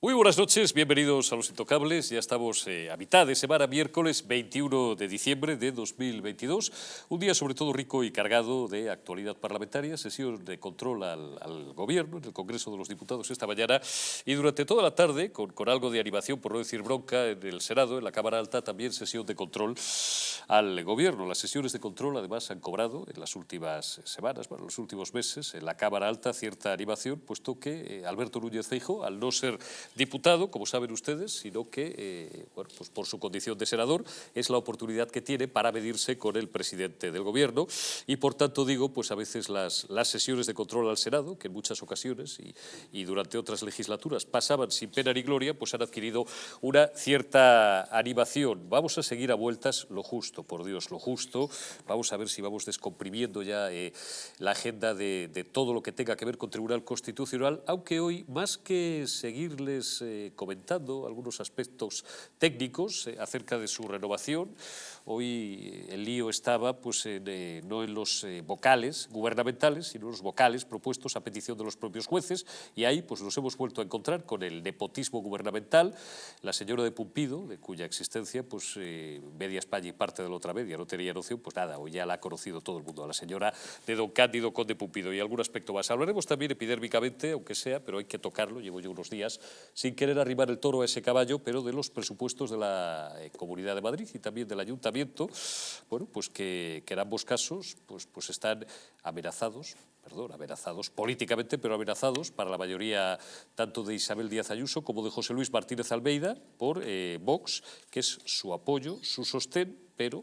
Muy buenas noches, bienvenidos a Los Intocables. Ya estamos a mitad de semana, miércoles 21 de diciembre de 2022. Un día sobre todo rico y cargado de actualidad parlamentaria, sesión de control al Gobierno en el Congreso de los Diputados esta mañana y durante toda la tarde, con algo de animación, por no decir bronca, en el Senado, en la Cámara Alta, también sesión de control al Gobierno. Las sesiones de control además han cobrado en las últimas semanas, bueno, en los últimos meses, en la Cámara Alta cierta animación, puesto que Alberto Núñez Feijóo, al no ser diputado, como saben ustedes, sino que, bueno, pues por su condición de senador, es la oportunidad que tiene para medirse con el presidente del Gobierno y, por tanto, digo, pues a veces las sesiones de control al Senado, que en muchas ocasiones y durante otras legislaturas pasaban sin pena ni gloria, pues han adquirido una cierta animación. Vamos a seguir a vueltas lo justo, por Dios, lo justo. Vamos a ver si vamos descomprimiendo ya la agenda de todo lo que tenga que ver con Tribunal Constitucional, aunque hoy, más que seguirles comentando algunos aspectos técnicos acerca de su renovación, hoy el lío estaba pues, no en los vocales gubernamentales, sino en los vocales propuestos a petición de los propios jueces, y ahí pues, nos hemos vuelto a encontrar con el nepotismo gubernamental. La señora de Pumpido, de cuya existencia pues, media España y parte de la otra media no tenía noción, pues nada, hoy ya la ha conocido todo el mundo, a la señora de don Cándido Conde Pumpido, y algún aspecto más. Hablaremos también epidérmicamente, aunque sea, pero hay que tocarlo, llevo yo unos días sin querer arribar el toro a ese caballo, pero de los presupuestos de la Comunidad de Madrid y también del Ayuntamiento, bueno, pues que en ambos casos pues están amenazados políticamente, pero amenazados para la mayoría tanto de Isabel Díaz Ayuso como de José Luis Martínez Almeida por Vox, que es su apoyo, su sostén, pero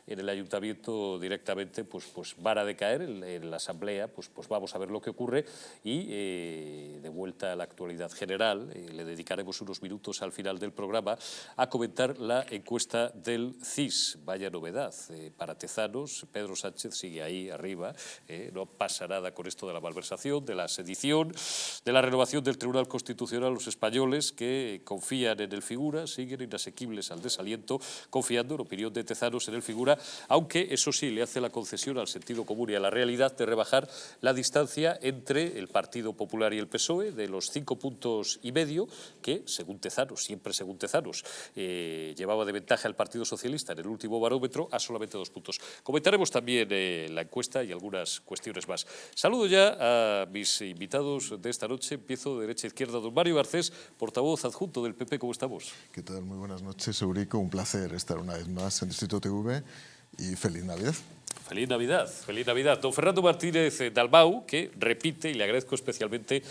en el Ayuntamiento directamente pues van a decaer, en la Asamblea pues vamos a ver lo que ocurre y de vuelta a la actualidad general, le dedicaremos unos minutos al final del programa a comentar la encuesta del CIS. Vaya novedad para Tezanos, Pedro Sánchez sigue ahí arriba, no pasa nada con esto de la malversación, de la sedición, de la renovación del Tribunal Constitucional. Los españoles que confían en el figura siguen inasequibles al desaliento, confiando en opinión de Tezanos en el figura, aunque eso sí le hace la concesión al sentido común y a la realidad de rebajar la distancia entre el Partido Popular y el PSOE de los 5,5 puntos que, según Tezanos, siempre según Tezanos, llevaba de ventaja el Partido Socialista en el último barómetro a solamente 2 puntos. Comentaremos también la encuesta y algunas cuestiones más. Saludo ya a mis invitados de esta noche. Empiezo de derecha a izquierda. Don Mario Garcés, portavoz adjunto del PP. ¿Cómo estamos? ¿Qué tal? Muy buenas noches, Eurico. Un placer estar una vez más en Distrito TV y feliz Navidad. Feliz Navidad, feliz Navidad. Don Fernando Martínez Dalmau, que repite, y le agradezco especialmente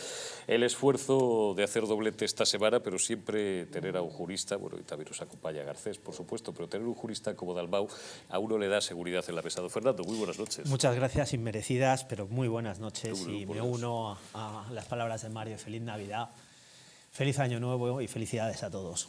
el esfuerzo de hacer doblete esta semana, pero siempre tener a un jurista, bueno, y también nos acompaña Garcés, por supuesto, pero tener un jurista como Dalmau a uno le da seguridad en la mesa. Don Fernando, muy buenas noches. Muchas gracias, inmerecidas, pero muy buenas noches. Y me uno a las palabras de Mario. Feliz Navidad, feliz Año Nuevo y felicidades a todos.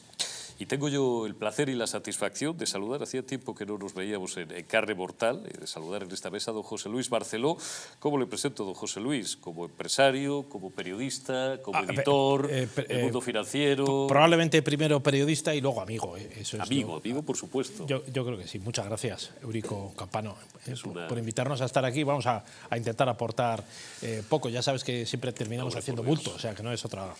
Y tengo yo el placer y la satisfacción de saludar, hacía tiempo que no nos veíamos en carne mortal, de saludar en esta mesa a don José Luis Barceló. ¿Cómo le presento, don José Luis? Como empresario, como periodista, como editor, del mundo financiero. Probablemente primero periodista y luego amigo. Eso es amigo, por supuesto. Yo creo que sí. Muchas gracias, Eurico Campano, por invitarnos a estar aquí. Vamos a intentar aportar poco. Ya sabes que siempre terminamos haciendo bulto, o sea que no es otra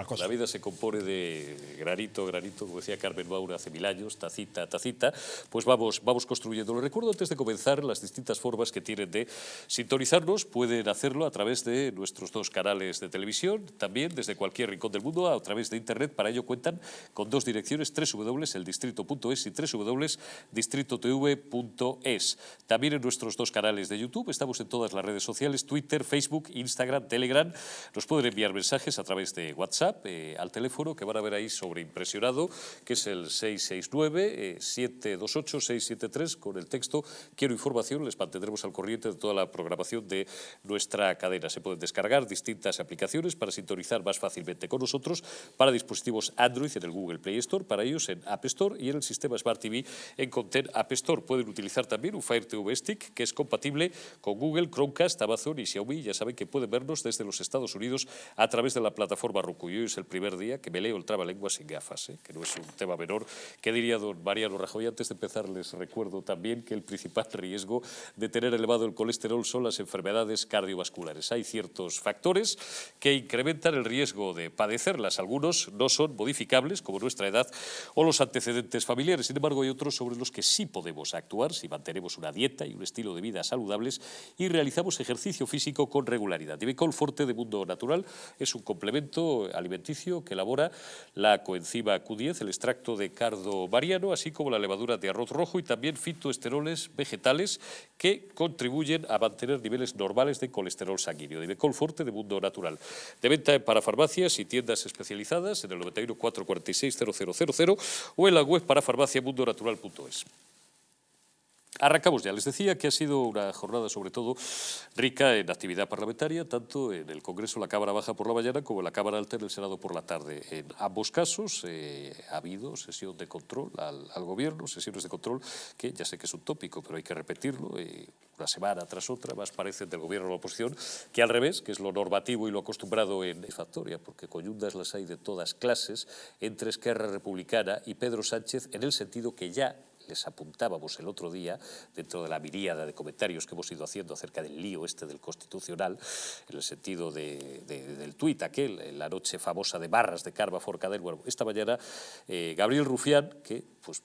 cosa. La vida se compone de granito, como decía Carmen Maura hace 1000 años, tacita a tacita, pues vamos construyendo. Les recuerdo antes de comenzar las distintas formas que tienen de sintonizarnos. Pueden hacerlo a través de nuestros 2 canales de televisión, también desde cualquier rincón del mundo, a través de internet. Para ello cuentan con 2 direcciones, www.eldistrito.es y www.distritotv.es. También en nuestros 2 canales de YouTube, estamos en todas las redes sociales, Twitter, Facebook, Instagram, Telegram. Nos pueden enviar mensajes a través de WhatsApp al teléfono que van a ver ahí sobreimpresionado, que es el 669-728-673, con el texto "Quiero información". Les mantendremos al corriente de toda la programación de nuestra cadena. Se pueden descargar distintas aplicaciones para sintonizar más fácilmente con nosotros para dispositivos Android en el Google Play Store, para ellos en App Store y en el sistema Smart TV en Content App Store. Pueden utilizar también un Fire TV Stick que es compatible con Google, Chromecast, Amazon y Xiaomi. Ya saben que pueden vernos desde los Estados Unidos a través de la plataforma Roku. Y hoy es el primer día que me leo el trabalengua sin gafas. que no es un tema menor. ¿Qué diría don Mariano Rajoy? Antes de empezar, les recuerdo también que el principal riesgo de tener elevado el colesterol son las enfermedades cardiovasculares. Hay ciertos factores que incrementan el riesgo de padecerlas. Algunos no son modificables, como nuestra edad o los antecedentes familiares. Sin embargo, hay otros sobre los que sí podemos actuar si mantenemos una dieta y un estilo de vida saludables y realizamos ejercicio físico con regularidad. Divecol Forte de Mundo Natural es un complemento alimenticio que elabora la coenzima Q10, el extracto de cardo mariano, así como la levadura de arroz rojo y también fitoesteroles vegetales que contribuyen a mantener niveles normales de colesterol sanguíneo. Divecol Forte de Mundo Natural. De venta en parafarmacias y tiendas especializadas en el 91 446 0000 o en la web parafarmaciamundonatural.es. Arrancamos ya. Les decía que ha sido una jornada sobre todo rica en actividad parlamentaria, tanto en el Congreso, la Cámara Baja por la mañana, como en la Cámara Alta, en el Senado por la tarde. En ambos casos ha habido sesión de control al Gobierno, sesiones de control que ya sé que es un tópico, pero hay que repetirlo, una semana tras otra, más parecen del Gobierno a la oposición que al revés, que es lo normativo y lo acostumbrado en Factoria, porque coyundas las hay de todas clases entre Esquerra Republicana y Pedro Sánchez, en el sentido que ya les apuntábamos el otro día, dentro de la miríada de comentarios que hemos ido haciendo acerca del lío del Constitucional, en el sentido del tuit aquel, en la noche famosa de barras de Carme Forcadell. Bueno, esta mañana Gabriel Rufián, que pues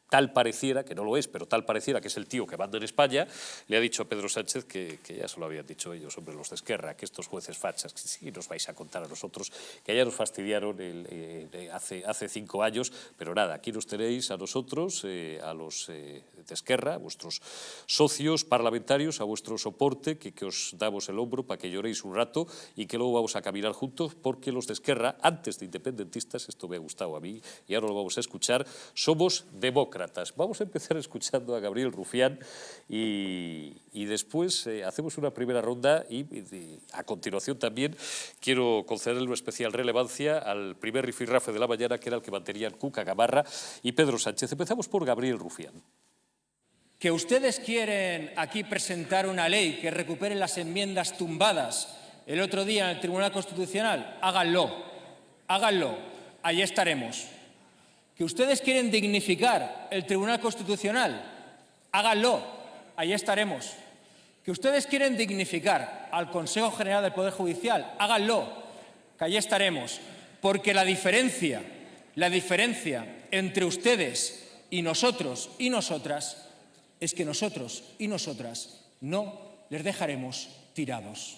tal pareciera, que no lo es, pero tal pareciera que es el tío que manda en España, le ha dicho a Pedro Sánchez que ya se lo habían dicho ellos, hombre, los de Esquerra, que estos jueces fachas, que sí nos vais a contar a nosotros, que ya nos fastidiaron hace 5 años, pero nada, aquí nos tenéis a nosotros, a los de Esquerra, a vuestros socios parlamentarios, a vuestro soporte, que os damos el hombro para que lloréis un rato y que luego vamos a caminar juntos, porque los de Esquerra, antes de independentistas, esto me ha gustado a mí y ahora lo vamos a escuchar, somos demócratas. Vamos a empezar escuchando a Gabriel Rufián y después hacemos una primera ronda y a continuación también quiero concederle una especial relevancia al primer rifirrafe de la mañana, que era el que mantenían Cuca Gamarra y Pedro Sánchez. Empezamos por Gabriel Rufián. Que ustedes quieren aquí presentar una ley que recupere las enmiendas tumbadas el otro día en el Tribunal Constitucional, háganlo, allí estaremos. Que ustedes quieren dignificar el Tribunal Constitucional, háganlo, ahí estaremos. Que ustedes quieren dignificar al Consejo General del Poder Judicial, háganlo, que allí estaremos. Porque la diferencia entre ustedes y nosotros y nosotras es que nosotros y nosotras no les dejaremos tirados.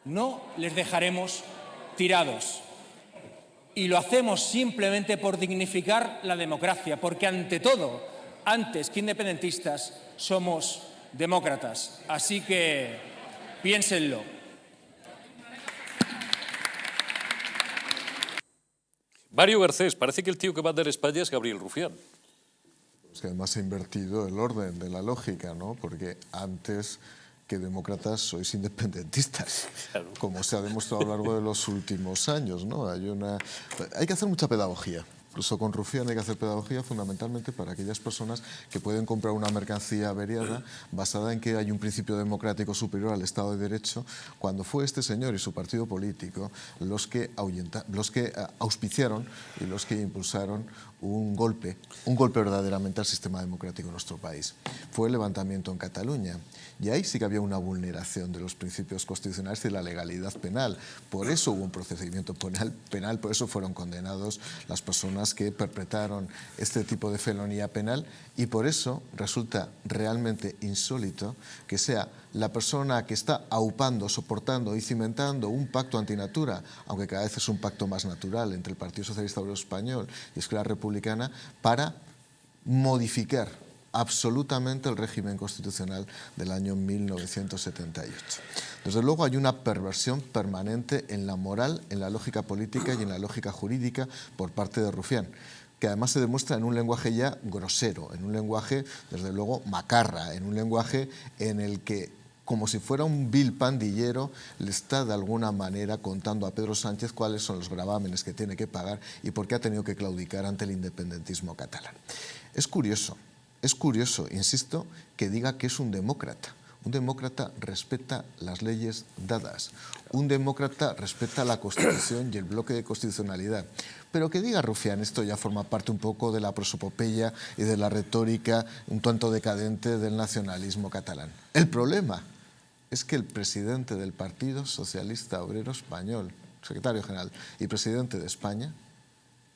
No les dejaremos tirados. Y lo hacemos simplemente por dignificar la democracia, porque ante todo, antes que independentistas, somos demócratas. Así que piénsenlo. Mario Garcés, parece que el tío que manda en España es Gabriel Rufián. Es que además ha invertido el orden de la lógica, ¿no? Porque antes que demócratas sois independentistas, claro, como se ha demostrado a lo largo de los últimos años, ¿no? Hay que hacer mucha pedagogía. Incluso con Rufián hay que hacer pedagogía fundamentalmente para aquellas personas que pueden comprar una mercancía averiada basada en que hay un principio democrático superior al Estado de Derecho, cuando fue este señor y su partido político los que auspiciaron y los que impulsaron un golpe verdaderamente al sistema democrático en nuestro país. Fue el levantamiento en Cataluña y ahí sí que había una vulneración de los principios constitucionales y de la legalidad penal. Por eso hubo un procedimiento penal, por eso fueron condenados las personas que perpetraron este tipo de felonía penal y por eso resulta realmente insólito que sea la persona que está aupando, soportando y cimentando un pacto antinatura, aunque cada vez es un pacto más natural entre el Partido Socialista Obrero Español y Esquerra Republicana, para modificar absolutamente el régimen constitucional del año 1978. Desde luego hay una perversión permanente en la moral, en la lógica política y en la lógica jurídica por parte de Rufián, que además se demuestra en un lenguaje ya grosero, en un lenguaje, desde luego, macarra, en un lenguaje en el que, como si fuera un vil pandillero, le está de alguna manera contando a Pedro Sánchez cuáles son los gravámenes que tiene que pagar y por qué ha tenido que claudicar ante el independentismo catalán. Es curioso, insisto, que diga que es un demócrata. Un demócrata respeta las leyes dadas. Un demócrata respeta la Constitución y el bloque de constitucionalidad. Pero que diga Rufián, esto ya forma parte un poco de la prosopopeya y de la retórica un tanto decadente del nacionalismo catalán. El problema es que el presidente del Partido Socialista Obrero Español, secretario general y presidente de España,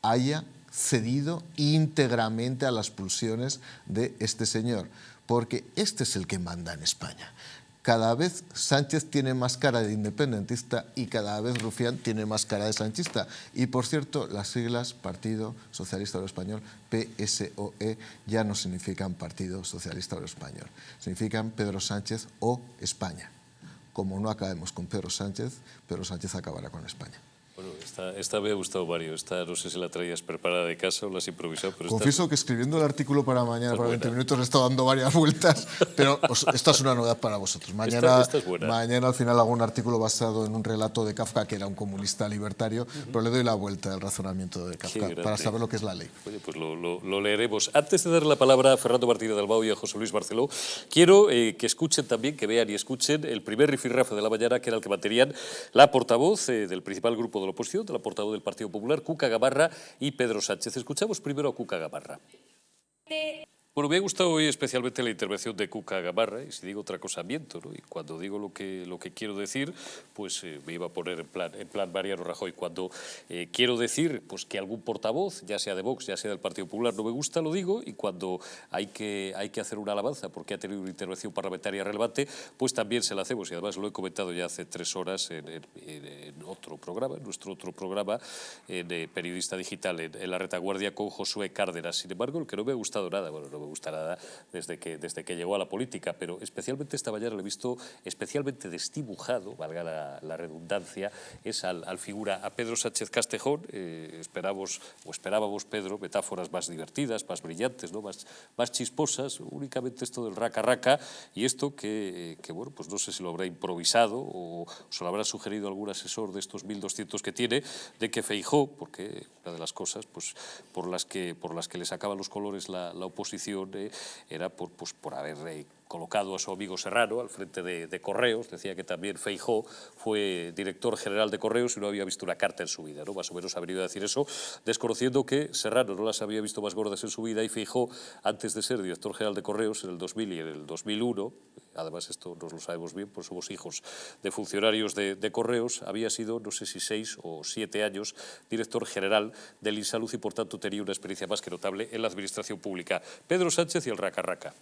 haya cedido íntegramente a las pulsiones de este señor, porque este es el que manda en España. Cada vez Sánchez tiene más cara de independentista y cada vez Rufián tiene más cara de sanchista. Y, por cierto, las siglas Partido Socialista Obrero Español, PSOE, ya no significan Partido Socialista Obrero Español. Significan Pedro Sánchez o España. Como no acabemos con Pedro Sánchez acabará con España. Bueno, esta me ha gustado, Mario. Esta no sé si la traías preparada de casa o la has improvisado. Pero confieso que escribiendo el artículo para mañana, para 20 minutos, he estado dando varias vueltas, pero esta es una novedad para vosotros. Mañana al final hago un artículo basado en un relato de Kafka, que era un comunista libertario, pero le doy la vuelta al razonamiento de Kafka para saber lo que es la ley. Oye, pues lo leeremos. Antes de darle la palabra a Fernando Martínez de Albao y a José Luis Barceló, quiero que escuchen también, que vean y escuchen el primer rifirrafe de la mañana, que era el que mantenían la portavoz del principal grupo de la oposición, de la portavoz del Partido Popular, Cuca Gamarra y Pedro Sánchez. Escuchamos primero a Cuca Gamarra. Bueno, me ha gustado hoy especialmente la intervención de Cuca Gamarra, y si digo otra cosa miento, ¿no? Y cuando digo lo que quiero decir, pues me iba a poner en plan Mariano Rajoy. Cuando quiero decir pues que algún portavoz, ya sea de Vox, ya sea del Partido Popular, no me gusta, lo digo, y cuando hay que hacer una alabanza porque ha tenido una intervención parlamentaria relevante, pues también se la hacemos, y además lo he comentado ya hace 3 horas en otro programa, en nuestro otro programa, en Periodista Digital, en La Retaguardia, con Josué Cárdenas. Sin embargo, el que no me ha gustado nada, bueno, no me gusta nada desde que llegó a la política, pero especialmente esta mañana lo he visto especialmente desdibujado, valga la redundancia, es al figura a Pedro Sánchez Castejón. Esperábamos, Pedro, metáforas más divertidas, más brillantes, ¿no? más chisposas, únicamente esto del raca-raca, y esto que bueno, pues no sé si lo habrá improvisado o se lo habrá sugerido algún asesor de estos 1.200 que tiene, de que Feijóo, porque una de las cosas pues, por las que le sacaba los colores la oposición era por haber colocado a su amigo Serrano al frente de Correos. Decía que también Feijóo fue director general de Correos y no había visto una carta en su vida, ¿no? Más o menos ha venido a decir eso, desconociendo que Serrano no las había visto más gordas en su vida, y Feijóo, antes de ser director general de Correos en el 2000 y en el 2001, además esto nos lo sabemos bien, pues somos hijos de funcionarios de Correos, había sido, no sé si 6 o 7 años, director general del Insalud, y por tanto tenía una experiencia más que notable en la administración pública. Pedro Sánchez y el raca-raca.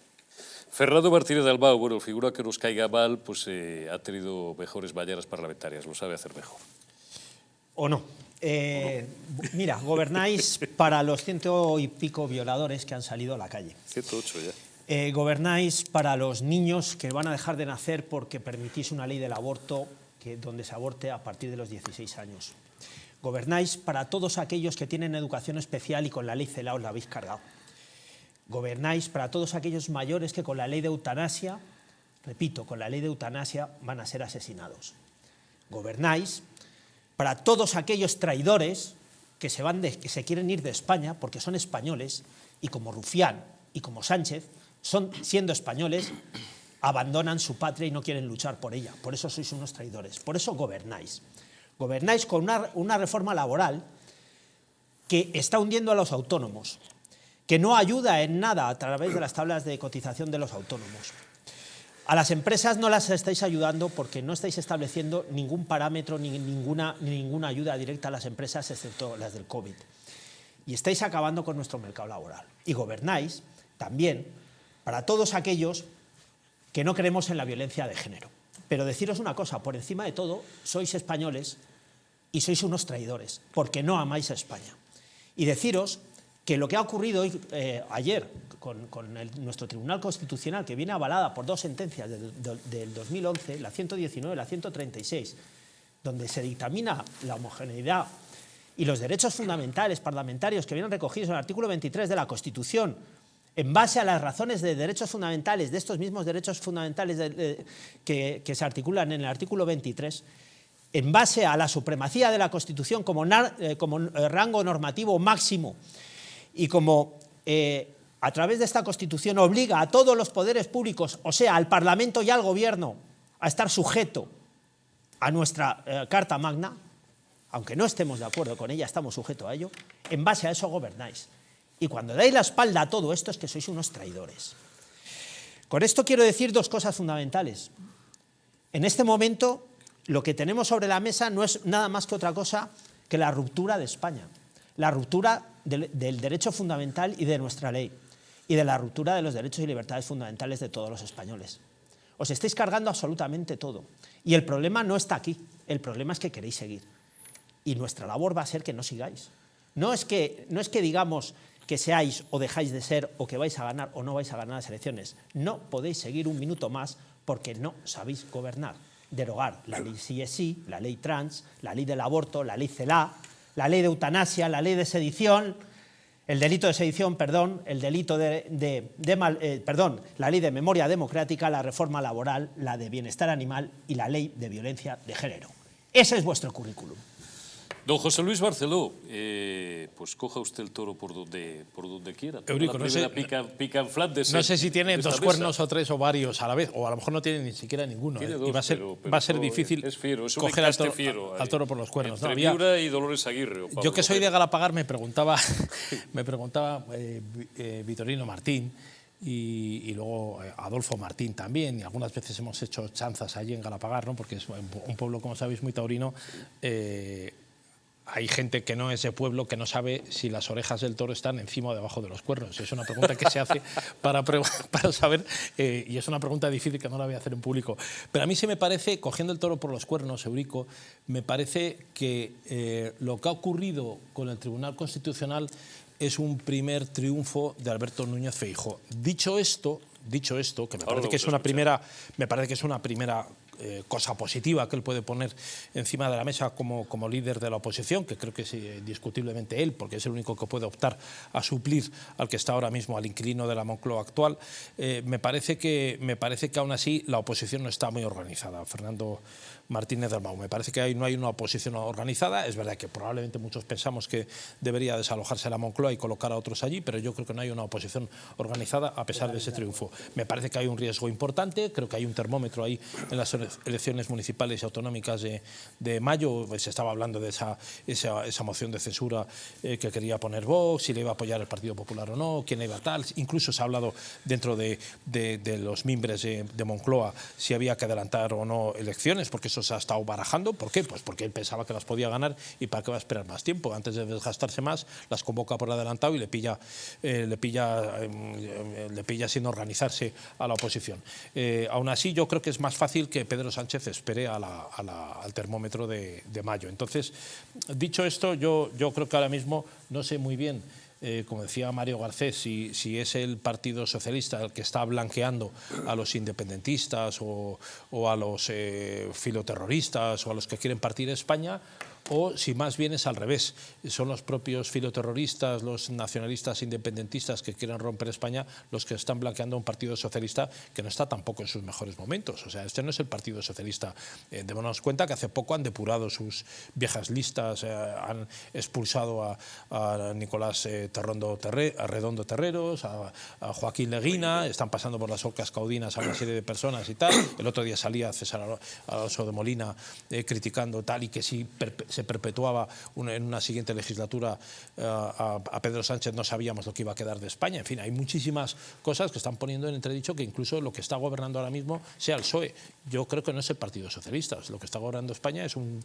Fernando Martínez de Albao, bueno, figura que nos caiga mal, pues ha tenido mejores mañanas parlamentarias, lo sabe hacer mejor. ¿O no? Mira, gobernáis para los 100 y pico violadores que han salido a la calle. 108 ya. Gobernáis para los niños que van a dejar de nacer porque permitís una ley del aborto donde se aborte a partir de los 16 años. Gobernáis para todos aquellos que tienen educación especial y con la ley CELA os la habéis cargado. Gobernáis para todos aquellos mayores que con la ley de eutanasia, repito, con la ley de eutanasia van a ser asesinados. Gobernáis para todos aquellos traidores que se quieren ir de España porque son españoles y como Rufián y como Sánchez, siendo españoles, abandonan su patria y no quieren luchar por ella. Por eso sois unos traidores. Por eso gobernáis. Gobernáis con una reforma laboral que está hundiendo a los autónomos, que no ayuda en nada a través de las tablas de cotización de los autónomos. A las empresas no las estáis ayudando porque no estáis estableciendo ningún parámetro ni ninguna ayuda directa a las empresas, excepto las del COVID. Y estáis acabando con nuestro mercado laboral. Y gobernáis también para todos aquellos que no creemos en la violencia de género. Pero deciros una cosa, por encima de todo, sois españoles y sois unos traidores, porque no amáis a España. Y deciros que lo que ha ocurrido ayer con nuestro Tribunal Constitucional, que viene avalada por 2 sentencias del 2011, la 119 y la 136, donde se dictamina la homogeneidad y los derechos fundamentales parlamentarios que vienen recogidos en el artículo 23 de la Constitución, en base a las razones de derechos fundamentales, de estos mismos derechos fundamentales que se articulan en el artículo 23, en base a la supremacía de la Constitución como rango normativo máximo y como a través de esta Constitución, obliga a todos los poderes públicos, o sea, al Parlamento y al Gobierno, a estar sujeto a nuestra Carta Magna, aunque no estemos de acuerdo con ella, estamos sujetos a ello, en base a eso gobernáis. Y cuando dais la espalda a todo esto es que sois unos traidores. Con esto quiero decir dos cosas fundamentales. En este momento, lo que tenemos sobre la mesa no es nada más que otra cosa que la ruptura de España, la ruptura del derecho fundamental y de nuestra ley, y de la ruptura de los derechos y libertades fundamentales de todos los españoles. Os estáis cargando absolutamente todo. Y el problema no está aquí, el problema es que queréis seguir. Y nuestra labor va a ser que no sigáis. No es que digamos que seáis o dejáis de ser o que vais a ganar o no vais a ganar las elecciones. No podéis seguir un minuto más porque no sabéis gobernar. Derogar la ley sí, la ley trans, la ley del aborto, la ley CELA, la ley de eutanasia, la ley de sedición, el delito de sedición, el delito la ley de memoria democrática, la reforma laboral, la de bienestar animal y la ley de violencia de género. Ese es vuestro currículum. Don José Luis Barceló, pues coja usted el toro por donde quiera. Eurico, no sé, pica en Flandes, no sé si tiene dos mesa. Cuernos o tres o varios a la vez, o a lo mejor no tiene ni siquiera ninguno. Tiene dos, y va a ser difícil es fiero, es coger al toro por los cuernos. Entre Miura y Dolores Aguirre. Yo que soy de Galapagar me preguntaba Vitorino Martín y luego Adolfo Martín también, y algunas veces hemos hecho chanzas allí en Galapagar, ¿no? Porque es un pueblo, como sabéis, muy taurino. Hay gente que no es de pueblo que no sabe si las orejas del toro están encima o debajo de los cuernos. Es una pregunta que se hace para saber, y es una pregunta difícil que no la voy a hacer en público. Pero a mí sí me parece, cogiendo el toro por los cuernos, Eurico, me parece que lo que ha ocurrido con el Tribunal Constitucional es un primer triunfo de Alberto Núñez Feijóo. Dicho esto, que me parece que es una primera cosa positiva que él puede poner encima de la mesa como líder de la oposición, que creo que es indiscutiblemente él, porque es el único que puede optar a suplir al que está ahora mismo, al inquilino de la Moncloa actual. Me parece que aún así la oposición no está muy organizada. Fernando Martínez Dalmau, me parece que no hay una oposición organizada. Es verdad que probablemente muchos pensamos que debería desalojarse la Moncloa y colocar a otros allí, pero yo creo que no hay una oposición organizada a pesar de ese triunfo. Me parece que hay un riesgo importante, creo que hay un termómetro ahí en las elecciones municipales y autonómicas de mayo. Se estaba hablando de esa moción de censura que quería poner Vox, si le iba a apoyar el Partido Popular o no, quién le iba a tal. Incluso se ha hablado dentro de los mimbres de Moncloa si había que adelantar o no elecciones, porque eso se ha estado barajando. ¿Por qué? Pues porque él pensaba que las podía ganar y para qué va a esperar más tiempo. Antes de desgastarse más, las convoca por adelantado y le pilla sin organizarse a la oposición. Aún así, yo creo que es más fácil que Pedro Sánchez espere al termómetro de mayo. Entonces, dicho esto, yo creo que ahora mismo no sé muy bien, como decía Mario Garcés, si es el Partido Socialista el que está blanqueando a los independentistas o a los filoterroristas o a los que quieren partir España, o si más bien es al revés, son los propios filoterroristas, los nacionalistas independentistas que quieren romper España los que están blanqueando a un Partido Socialista que no está tampoco en sus mejores momentos. O sea, este no es el Partido Socialista. Démonos cuenta que hace poco han depurado sus viejas listas, han expulsado a Nicolás Redondo Terreros, a Joaquín Leguina, están pasando por las orcas caudinas a una serie de personas y tal. El otro día salía César Alonso de Molina criticando tal, y que si se perpetuaba en una siguiente legislatura a Pedro Sánchez no sabíamos lo que iba a quedar de España. En fin, hay muchísimas cosas que están poniendo en entredicho que incluso lo que está gobernando ahora mismo sea el PSOE. Yo creo que no es el Partido Socialista. Lo que está gobernando España es un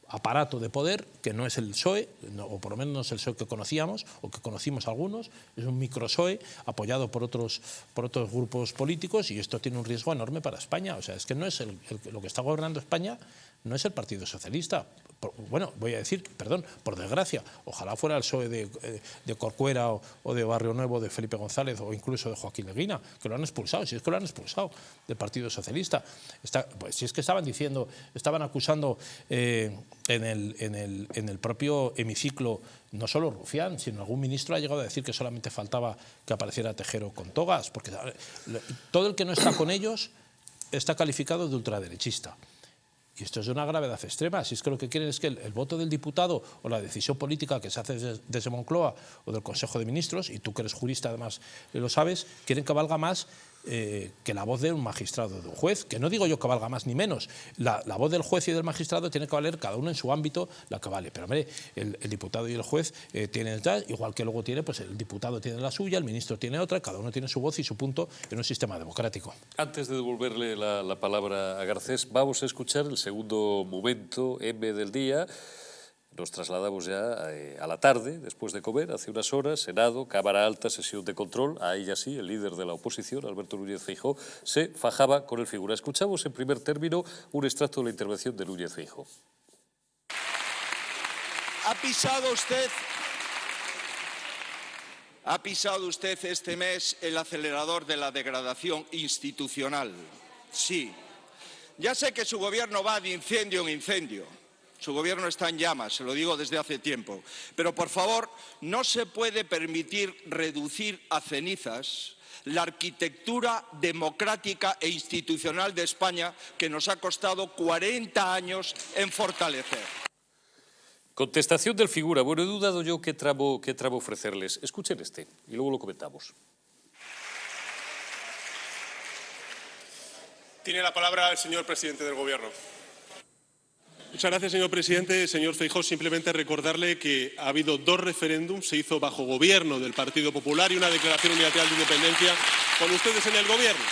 aparato de poder que no es el PSOE, o por lo menos no es el PSOE que conocíamos o que conocimos algunos. Es un micro PSOE apoyado por otros grupos políticos, y esto tiene un riesgo enorme para España. O sea, es que no es lo que está gobernando España no es el Partido Socialista. Bueno, voy a decir, perdón, por desgracia, ojalá fuera el PSOE de Corcuera o de Barrio Nuevo, de Felipe González, o incluso de Joaquín Leguina, que lo han expulsado, si es que lo han expulsado del Partido Socialista. Pues si es que estaban acusando en el propio hemiciclo, no solo Rufián, sino algún ministro ha llegado a decir que solamente faltaba que apareciera Tejero con togas, porque todo el que no está con ellos está calificado de ultraderechista. Y esto es de una gravedad extrema. Si es que lo que quieren es que el voto del diputado o la decisión política que se hace desde Moncloa o del Consejo de Ministros, y tú que eres jurista además lo sabes, quieren que valga más que la voz de un magistrado, de un juez, que no digo yo que valga más ni menos. La voz del juez y del magistrado tiene que valer cada uno en su ámbito la que vale. Pero hombre, el diputado y el juez tienen tal, igual que luego tiene, pues el diputado tiene la suya, el ministro tiene otra, cada uno tiene su voz y su punto en un sistema democrático. Antes de devolverle la palabra a Garcés, vamos a escuchar el segundo momento M del día. Nos trasladamos ya a la tarde, después de comer, hace unas horas, Senado, Cámara Alta, sesión de control. Ahí ya sí, el líder de la oposición, Alberto Núñez Feijóo, se fajaba con el figura. Escuchamos en primer término un extracto de la intervención de Núñez Feijóo. Ha pisado usted este mes el acelerador de la degradación institucional. Sí. Ya sé que su gobierno va de incendio en incendio. Su gobierno está en llamas, se lo digo desde hace tiempo. Pero, por favor, no se puede permitir reducir a cenizas la arquitectura democrática e institucional de España que nos ha costado 40 años en fortalecer. Contestación del figura. Bueno, he dudado yo qué tramo ofrecerles. Escuchen este y luego lo comentamos. Tiene la palabra el señor presidente del Gobierno. Muchas gracias, señor presidente. Señor Feijóo, simplemente recordarle que ha habido 2 referéndums, se hizo bajo gobierno del Partido Popular y una declaración unilateral de independencia con ustedes en el Gobierno.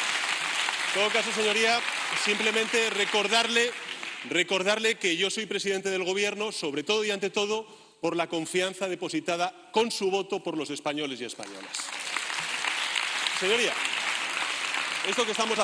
En todo caso, señoría, simplemente recordarle que yo soy presidente del Gobierno, sobre todo y ante todo, por la confianza depositada con su voto por los españoles y españolas. Señoría, esto que estamos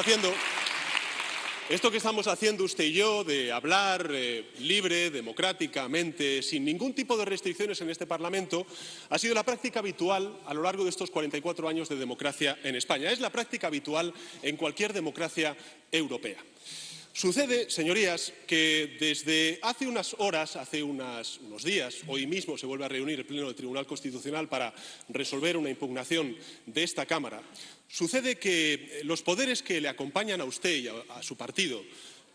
haciendo usted y yo, de hablar libre, democráticamente, sin ningún tipo de restricciones en este Parlamento, ha sido la práctica habitual a lo largo de estos 44 años de democracia en España. Es la práctica habitual en cualquier democracia europea. Sucede, señorías, que desde hace unas horas, hace unos días, hoy mismo se vuelve a reunir el Pleno del Tribunal Constitucional para resolver una impugnación de esta Cámara. Sucede que los poderes que le acompañan a usted y a su partido,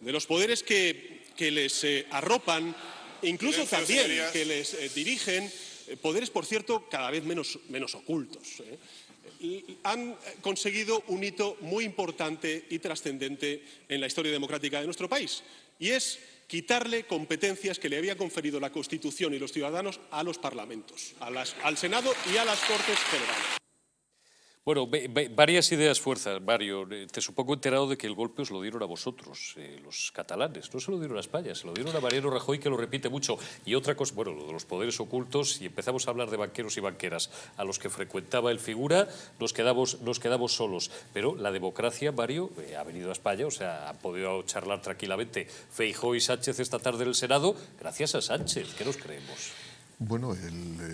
de los poderes que les arropan, incluso también que les dirigen, poderes, por cierto, cada vez menos ocultos, han conseguido un hito muy importante y trascendente en la historia democrática de nuestro país, y es quitarle competencias que le había conferido la Constitución y los ciudadanos a los parlamentos, al Senado y a las Cortes Generales. Bueno, varias ideas fuerzas, Mario. Te supongo enterado de que el golpe os lo dieron a vosotros, los catalanes. No se lo dieron a España, se lo dieron a Mariano Rajoy, que lo repite mucho. Y otra cosa, bueno, lo de los poderes ocultos, y empezamos a hablar de banqueros y banqueras, a los que frecuentaba el figura, nos quedamos solos. Pero la democracia, Mario, ha venido a España, o sea, han podido charlar tranquilamente Feijóo y Sánchez esta tarde en el Senado, gracias a Sánchez. ¿Qué nos creemos? Bueno,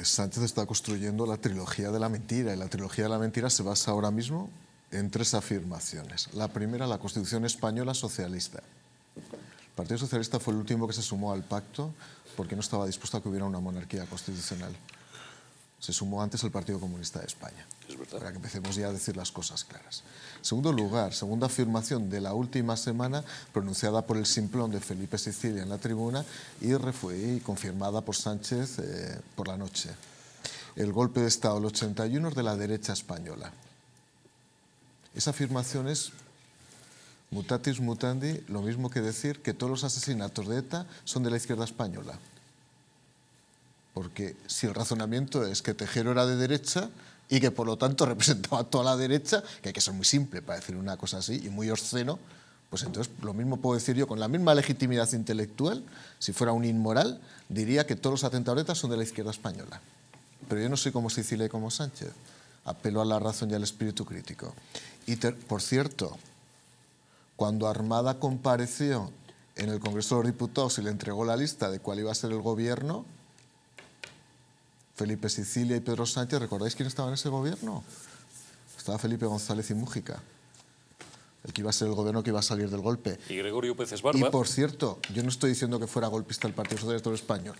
Sánchez está construyendo la trilogía de la mentira, y la trilogía de la mentira se basa ahora mismo en 3 afirmaciones. La primera, la Constitución española socialista. El Partido Socialista fue el último que se sumó al pacto porque no estaba dispuesto a que hubiera una monarquía constitucional. Se sumó antes el Partido Comunista de España. Es verdad. Para que empecemos ya a decir las cosas claras. Segundo lugar, segunda afirmación de la última semana, pronunciada por el simplón de Felipe Sicilia en la tribuna y confirmada por Sánchez por la noche. El golpe de Estado del 81 es de la derecha española. Esa afirmación es mutatis mutandi, lo mismo que decir que todos los asesinatos de ETA son de la izquierda española. Porque si el razonamiento es que Tejero era de derecha y que por lo tanto representaba a toda la derecha, que hay que ser muy simple para decir una cosa así y muy obsceno, pues entonces lo mismo puedo decir yo con la misma legitimidad intelectual, si fuera un inmoral, diría que todos los atentados de ETA son de la izquierda española. Pero yo no soy como Sicilia y como Sánchez. Apelo a la razón y al espíritu crítico. Y por cierto, cuando Armada compareció en el Congreso de los Diputados y le entregó la lista de cuál iba a ser el gobierno, Felipe Sicilia y Pedro Sánchez, ¿recordáis quién estaba en ese gobierno? Estaba Felipe González y Mújica, el que iba a ser el gobierno que iba a salir del golpe. Y Gregorio Pérez Barba. Y por cierto, yo no estoy diciendo que fuera golpista el Partido Socialista Español,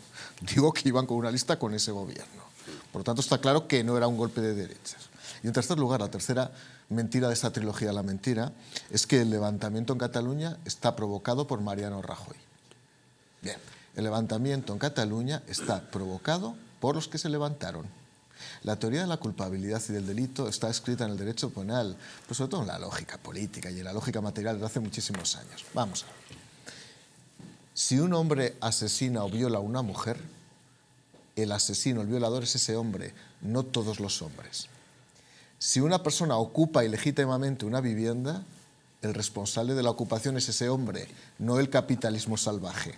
digo que iban con una lista con ese gobierno. Por lo tanto, está claro que no era un golpe de derechas. Y en tercer lugar, la tercera mentira de esta trilogía de la mentira es que el levantamiento en Cataluña está provocado por Mariano Rajoy. Bien, el levantamiento en Cataluña está provocado por los que se levantaron. La teoría de la culpabilidad y del delito está escrita en el derecho penal, pero sobre todo en la lógica política y en la lógica material desde hace muchísimos años. Vamos a ver. Si un hombre asesina o viola a una mujer, el asesino, el violador es ese hombre, no todos los hombres. Si una persona ocupa ilegítimamente una vivienda, el responsable de la ocupación es ese hombre, no el capitalismo salvaje.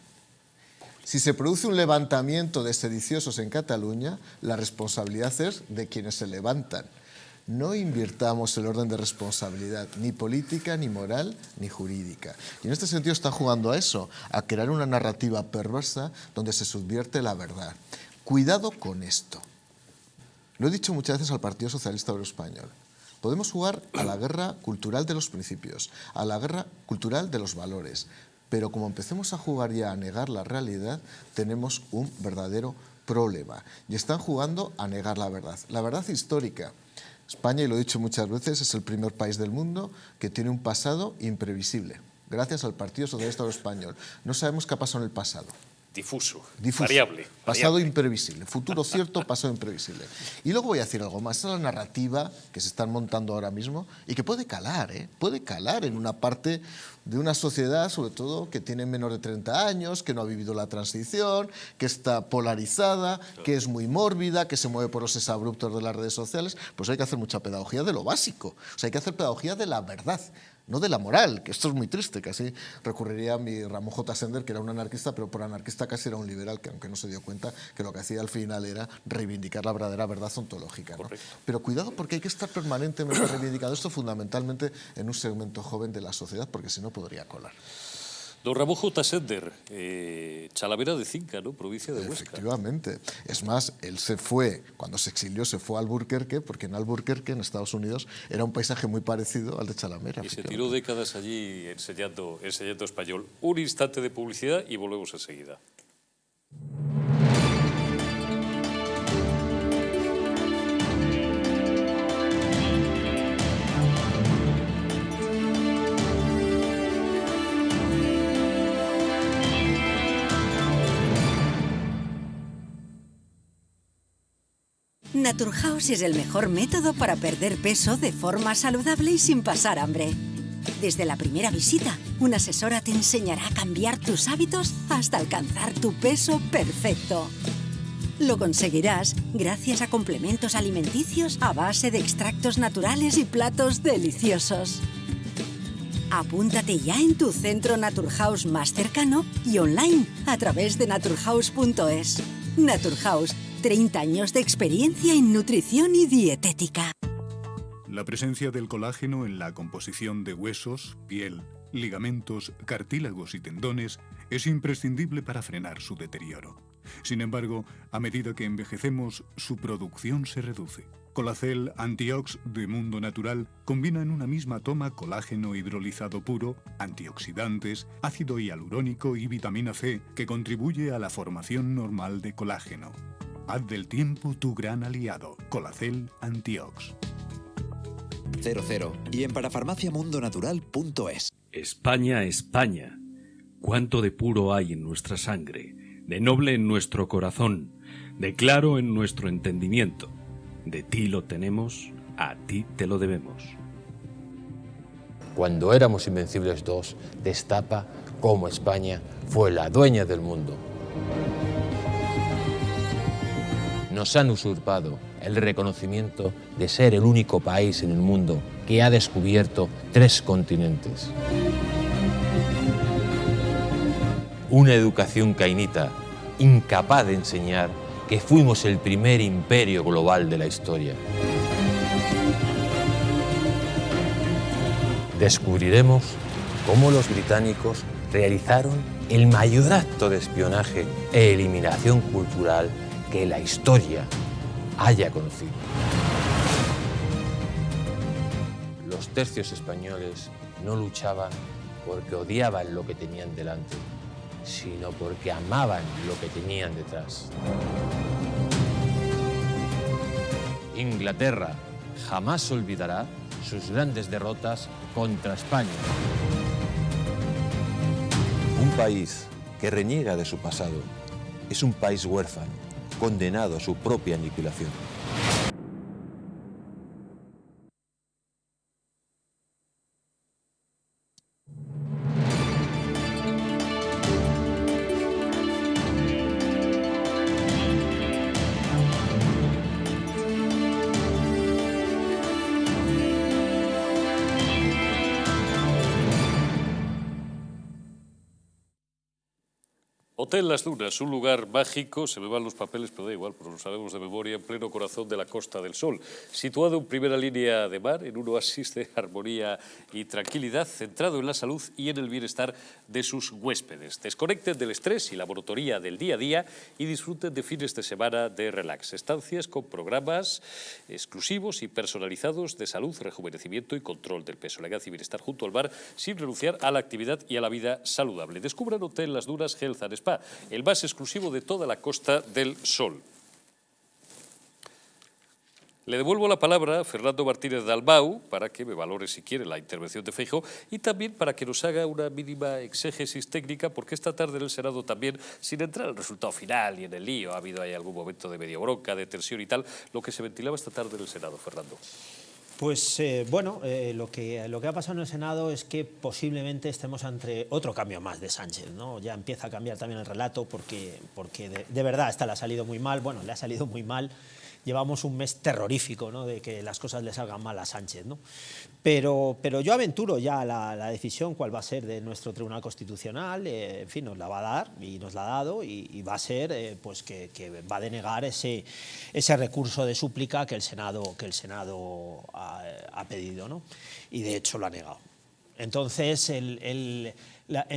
Si se produce un levantamiento de sediciosos en Cataluña, la responsabilidad es de quienes se levantan. No invirtamos el orden de responsabilidad, ni política, ni moral, ni jurídica. Y en este sentido está jugando a eso, a crear una narrativa perversa donde se subvierte la verdad. Cuidado con esto. Lo he dicho muchas veces al Partido Socialista Obrero Español. Podemos jugar a la guerra cultural de los principios, a la guerra cultural de los valores, pero como empecemos a jugar ya a negar la realidad, tenemos un verdadero problema. Y están jugando a negar la verdad histórica. España, y lo he dicho muchas veces, es el primer país del mundo que tiene un pasado imprevisible, gracias al Partido Socialista Obrero Español. No sabemos qué ha pasado en el pasado. Difuso, variable. Pasado variable. Imprevisible, futuro cierto, pasado imprevisible. Y luego voy a decir algo más, esa es la narrativa que se están montando ahora mismo y que puede calar en una parte de una sociedad, sobre todo, que tiene menos de 30 años, que no ha vivido la transición, que está polarizada, que es muy mórbida, que se mueve por los exabruptos de las redes sociales. Pues hay que hacer mucha pedagogía de lo básico, o sea, hay que hacer pedagogía de la verdad, no de la moral, que esto es muy triste, casi recurriría a mi Ramón J. Sender, que era un anarquista, pero por anarquista casi era un liberal, que aunque no se dio cuenta, que lo que hacía al final era reivindicar la verdadera verdad ontológica, ¿no? Pero cuidado, porque hay que estar permanentemente reivindicando esto, fundamentalmente en un segmento joven de la sociedad, porque si no podría colar. Don Ramón J. Sender, Chalavera de Cinca, ¿no? Provincia de Huesca. Efectivamente. Es más, él se fue, cuando se exilió, se fue a Alburquerque, porque en Alburquerque, en Estados Unidos, era un paisaje muy parecido al de Chalamera. Y se tiró décadas allí enseñando español. Un instante de publicidad y volvemos enseguida. Naturhaus es el mejor método para perder peso de forma saludable y sin pasar hambre. Desde la primera visita, una asesora te enseñará a cambiar tus hábitos hasta alcanzar tu peso perfecto. Lo conseguirás gracias a complementos alimenticios a base de extractos naturales y platos deliciosos. Apúntate ya en tu centro Naturhaus más cercano y online a través de naturhaus.es. Naturhaus, 30 años de experiencia en nutrición y dietética. La presencia del colágeno en la composición de huesos, piel, ligamentos, cartílagos y tendones es imprescindible para frenar su deterioro. Sin embargo, a medida que envejecemos, su producción se reduce. Colacel Antiox de Mundo Natural combina en una misma toma colágeno hidrolizado puro, antioxidantes, ácido hialurónico y vitamina C que contribuye a la formación normal de colágeno. Haz del tiempo tu gran aliado. Colacel Antiox. 00 y en parafarmaciamundonatural.es. España, España. Cuánto de puro hay en nuestra sangre, de noble en nuestro corazón, de claro en nuestro entendimiento. De ti lo tenemos, a ti te lo debemos. Cuando éramos Invencibles 2, destapa cómo España fue la dueña del mundo. Nos han usurpado el reconocimiento de ser el único país en el mundo que ha descubierto 3 continentes. Una educación cainita, incapaz de enseñar que fuimos el primer imperio global de la historia. Descubriremos cómo los británicos realizaron el mayor acto de espionaje e eliminación cultural que la historia haya conocido. Los tercios españoles no luchaban porque odiaban lo que tenían delante, sino porque amaban lo que tenían detrás. Inglaterra jamás olvidará sus grandes derrotas contra España. Un país que reniega de su pasado, es un país huérfano, condenado a su propia aniquilación. Hotel Las Dunas, un lugar mágico, se me van los papeles, pero da igual, porque lo sabemos de memoria, en pleno corazón de la Costa del Sol. Situado en primera línea de mar, en un oasis de armonía y tranquilidad, centrado en la salud y en el bienestar de sus huéspedes. Desconecten del estrés y la monotonía del día a día y disfruten de fines de semana de relax. Estancias con programas exclusivos y personalizados de salud, rejuvenecimiento y control del peso. Elegancia y bienestar junto al mar, sin renunciar a la actividad y a la vida saludable. Descubran Hotel Las Dunas Health and Spa, el más exclusivo de toda la Costa del Sol. Le devuelvo la palabra a Fernando Martínez Dalmau para que me valore, si quiere, la intervención de Feijóo y también para que nos haga una mínima exégesis técnica, porque esta tarde en el Senado también, sin entrar al resultado final y en el lío, ha habido ahí algún momento de medio bronca, de tensión y tal, lo que se ventilaba esta tarde en el Senado, Fernando. Pues bueno, lo que ha pasado en el Senado es que posiblemente estemos ante otro cambio más de Sánchez, ¿no? Ya empieza a cambiar también el relato porque de verdad esta le ha salido muy mal, bueno, le ha salido muy mal. Llevamos un mes terrorífico, ¿no?, de que las cosas le salgan mal a Sánchez, ¿no? Pero yo aventuro ya la decisión cuál va a ser de nuestro Tribunal Constitucional, en fin, nos la va a dar y nos la ha dado y va a ser pues que va a denegar ese recurso de súplica que el Senado ha pedido, ¿no? Y de hecho lo ha negado. Entonces, en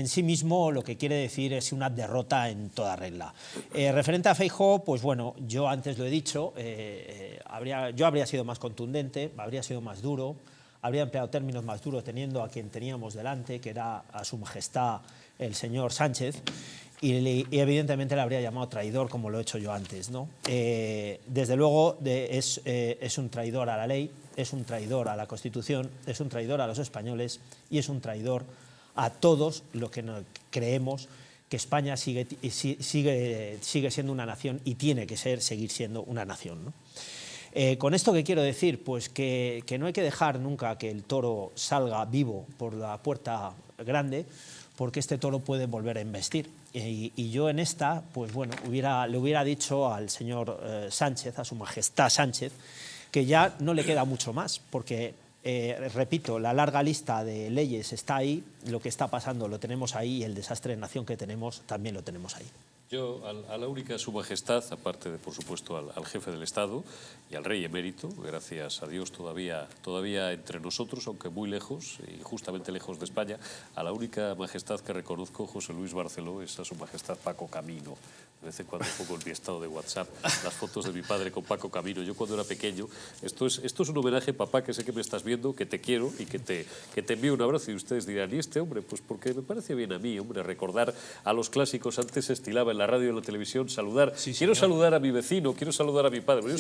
sí mismo lo que quiere decir es una derrota en toda regla. Referente a Feijóo, pues bueno, yo antes lo he dicho, yo habría sido más contundente, habría sido más duro, habría empleado términos más duros teniendo a quien teníamos delante, que era a su majestad el señor Sánchez, y evidentemente le habría llamado traidor, como lo he hecho yo antes, ¿no? Desde luego es un traidor a la ley, es un traidor a la Constitución, es un traidor a los españoles y es un traidor a todos los que creemos que España sigue siendo una nación y tiene que seguir siendo una nación, ¿no? ¿Con esto qué quiero decir? Pues que no hay que dejar nunca que el toro salga vivo por la puerta grande, porque este toro puede volver a embestir. Y yo en esta, pues bueno, le hubiera dicho al señor Sánchez, a su majestad Sánchez, que ya no le queda mucho más, porque, repito, la larga lista de leyes está ahí, lo que está pasando lo tenemos ahí y el desastre de nación que tenemos también lo tenemos ahí. Yo a la única su majestad, aparte de, por supuesto, al jefe del Estado y al rey emérito, gracias a Dios todavía entre nosotros, aunque muy lejos, y justamente lejos de España, a la única majestad que reconozco, José Luis Barceló, es a su majestad Paco Camino. De vez en cuando pongo en mi estado de WhatsApp las fotos de mi padre con Paco Camino. Yo cuando era pequeño, esto es un homenaje, papá, que sé que me estás viendo, que te quiero y que te envío un abrazo. Y ustedes dirán, ¿y este hombre? Pues porque me parece bien a mí, hombre, recordar a los clásicos. Antes se estilaba en la radio y en la televisión saludar. Sí, quiero saludar a mi vecino, quiero saludar a mi padre. Yo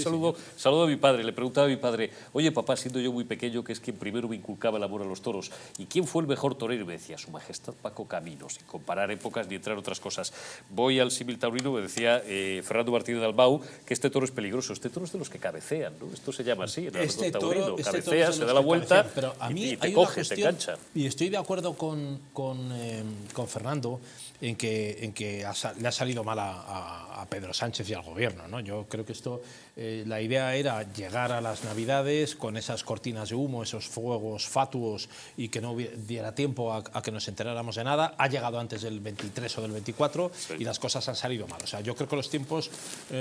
saludo a mi padre, le preguntaba a mi padre, oye papá, siendo yo muy pequeño, que es quien primero me inculcaba el amor a los toros, ¿y quién fue el mejor torero? Y me decía, su majestad Paco Camino, sin comparar épocas ni entrar en otras cosas. Voy al símil taurino, me decía Fernando Martínez Dalmau, que este toro es peligroso. Este toro es de los que cabecean, ¿no? Esto se llama así, en el taurino. Cabecea, se da la vuelta pero a mí y te coge, te engancha. Y estoy de acuerdo con Fernando en que le ha salido mal a Pedro Sánchez y al gobierno, ¿no? Yo creo que esto, la idea era llegar a las Navidades con esas cortinas de humo, esos fuegos fatuos y que no diera tiempo a que nos enteráramos de nada. Ha llegado antes del 23 o del 24 y las cosas han salido mal. O sea, yo creo que los tiempos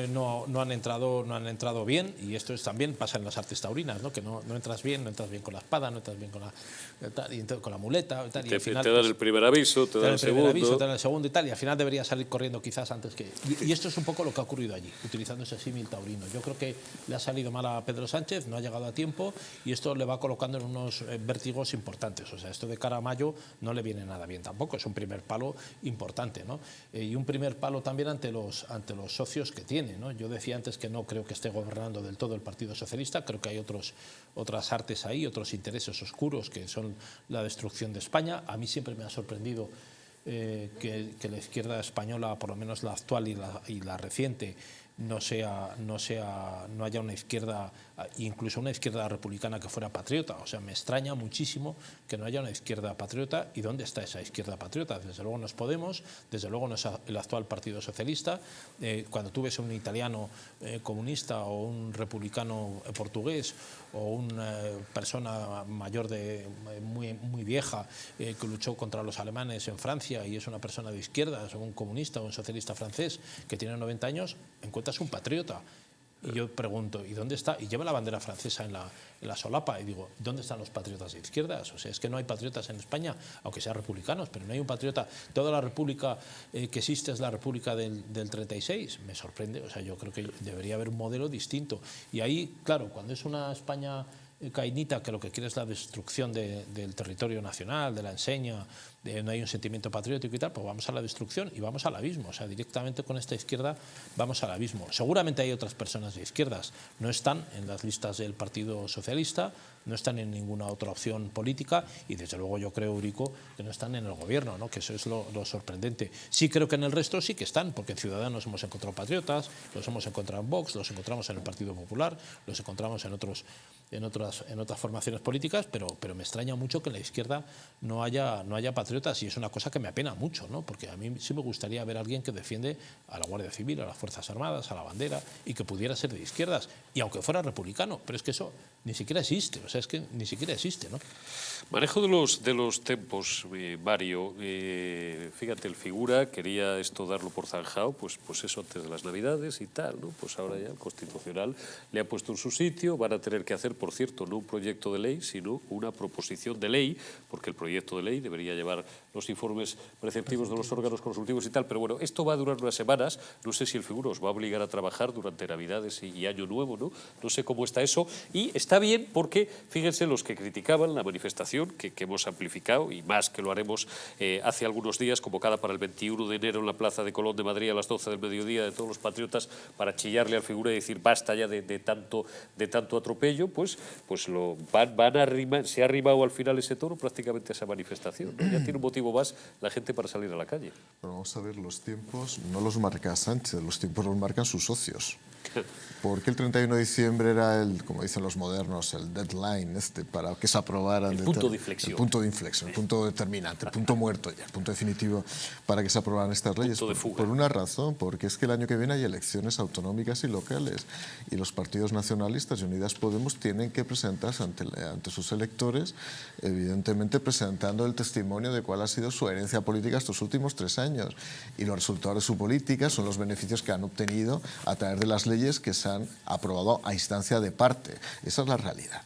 no han entrado bien, y esto también pasa en las artes taurinas, ¿no? Que no entras bien con la espada, no entras bien con la muleta, tal, y al final, te dan el primer aviso, te dan el segundo y tal, y al final debería salir corriendo quizás antes que... Y esto es un poco lo que ha ocurrido allí, utilizando ese símil taurino. Yo creo que le ha salido mal a Pedro Sánchez, no ha llegado a tiempo, y esto le va colocando en unos vértigos importantes. O sea, esto de cara a mayo no le viene nada bien tampoco, es un primer palo importante, ¿no? Y un primer palo también ante los socios que tiene, ¿no? Yo decía antes que no creo que esté gobernando del todo el Partido Socialista, creo que hay otras artes ahí, otros intereses oscuros que son la destrucción de España. A mí siempre me ha sorprendido que la izquierda española, por lo menos la actual y la reciente, no haya una izquierda, incluso una izquierda republicana que fuera patriota. O sea, me extraña muchísimo que no haya una izquierda patriota. ¿Y dónde está esa izquierda patriota? Desde luego no es Podemos, desde luego no es el actual Partido Socialista. Cuando tú ves a un italiano comunista o un republicano portugués o una persona mayor muy vieja que luchó contra los alemanes en Francia y es una persona de izquierdas, o un comunista o un socialista francés que tiene 90 años, encuentras un patriota. Y yo pregunto, ¿y dónde está? Y lleva la bandera francesa en la solapa y digo, ¿dónde están los patriotas de izquierdas? O sea, es que no hay patriotas en España, aunque sean republicanos, pero no hay un patriota. Toda la república que existe es la república del 36. Me sorprende. O sea, yo creo que debería haber un modelo distinto. Y ahí, claro, cuando es una España cainita que lo que quiere es la destrucción del territorio nacional, de la enseña, no hay un sentimiento patriótico y tal, pues vamos a la destrucción y vamos al abismo. O sea, directamente con esta izquierda vamos al abismo. Seguramente hay otras personas de izquierdas, no están en las listas del Partido Socialista, no están en ninguna otra opción política y desde luego yo creo, Eurico, que no están en el gobierno, ¿no? Que eso es lo sorprendente. Sí creo que en el resto sí que están, porque en Ciudadanos hemos encontrado patriotas, los hemos encontrado en Vox, los encontramos en el Partido Popular, los encontramos en otras formaciones políticas, pero me extraña mucho que en la izquierda no haya patriotas y es una cosa que me apena mucho, ¿no? Porque a mí sí me gustaría ver a alguien que defiende a la Guardia Civil, a las Fuerzas Armadas, a la bandera y que pudiera ser de izquierdas y aunque fuera republicano, pero es que eso ni siquiera existe, o sea, es que ni siquiera existe, ¿no? Manejo de los tiempos, Mario, fíjate, el figura quería esto darlo por zanjado, pues eso antes de las Navidades y tal, ¿no? Pues ahora ya el Constitucional le ha puesto en su sitio, van a tener que hacer, por cierto, no un proyecto de ley, sino una proposición de ley, porque el proyecto de ley debería llevar los informes preceptivos de los órganos consultivos y tal, pero bueno, esto va a durar unas semanas, no sé si el figura os va a obligar a trabajar durante Navidades y Año Nuevo, ¿no? No sé cómo está eso, y está bien porque, fíjense, los que criticaban la manifestación que hemos amplificado, y más que lo haremos hace algunos días, convocada para el 21 de enero en la Plaza de Colón de Madrid a las 12 del mediodía, de todos los patriotas, para chillarle al figura y decir basta ya de tanto atropello, pues se ha arrimado al final ese toro prácticamente a esa manifestación, ¿no? Ya tiene un motivo más la gente para salir a la calle. Pero vamos a ver, los tiempos no los marca Sánchez, los tiempos los marcan sus socios. Porque el 31 de diciembre era como dicen los modernos, el deadline para que se aprobaran. El punto de inflexión. El punto de inflexión, el punto determinante, el punto muerto ya, el punto definitivo para que se aprobaran estas leyes. Por una razón, porque es que el año que viene hay elecciones autonómicas y locales y los partidos nacionalistas y Unidas Podemos tienen que presentarse ante sus electores, evidentemente presentando el testimonio de cuál ha sido su herencia política estos últimos 3 años. Y los resultados de su política son los beneficios que han obtenido a través de las leyes que se han aprobado a instancia de parte. Esa es la realidad.